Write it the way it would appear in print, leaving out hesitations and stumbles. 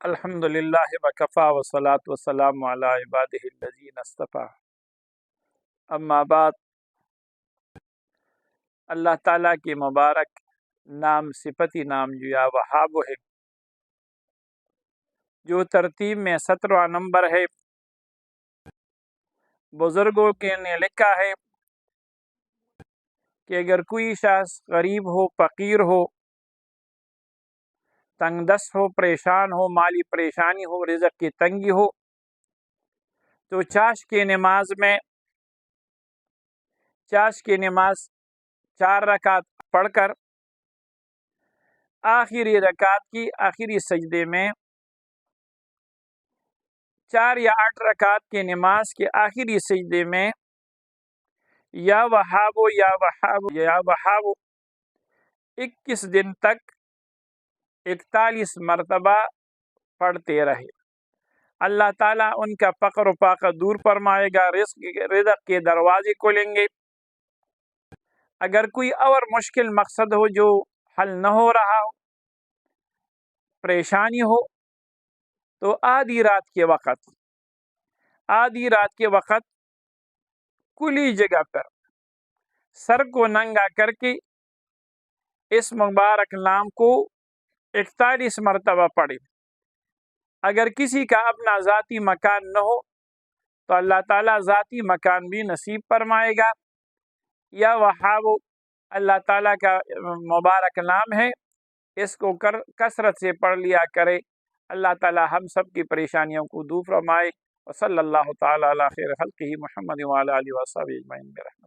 الحمدللہ وکفا والصلاۃ والسلام علی عبادہ الذین اصطفیٰ، اما بعد۔ اللہ تعالیٰ کے مبارک نام صفتی نام جو یا وہاب ہے، جو ترتیب میں 17واں نمبر ہے۔ بزرگوں کے نے لکھا ہے کہ اگر کوئی شخص غریب ہو، فقیر ہو، تنگ دست ہو، پریشان ہو، مالی پریشانی ہو، رزق کی تنگی ہو، تو چاش کی نماز میں 4 رکعت پڑھ کر آخری رکعت کی آخری سجدے میں 4 یا 8 رکعت کی نماز کے آخری سجدے میں یا وہاب یا وہاب یا وہاب 21 دن تک 41 مرتبہ پڑھتے رہے۔ اللہ تعالیٰ ان کا فقر و فاقہ دور فرمائے گا، رزق کے دروازے کھولیں گے۔ اگر کوئی اور مشکل مقصد ہو جو حل نہ ہو رہا ہو، پریشانی ہو، تو آدھی رات کے وقت کھلی جگہ پر سر کو ننگا کر کے اس مبارک نام کو 41 مرتبہ پڑھے۔ اگر کسی کا اپنا ذاتی مکان نہ ہو تو اللہ تعالیٰ ذاتی مکان بھی نصیب فرمائے گا۔ یا وہاب اللہ تعالیٰ کا مبارک نام ہے، اس کو کثرت سے پڑھ لیا کرے۔ اللہ تعالیٰ ہم سب کی پریشانیوں کو دور فرمائے۔ وصلی اللہ تعالیٰ علی خیر خلقہ محمد وعلی آلہ وصحبہ اجمعین برحمتہ۔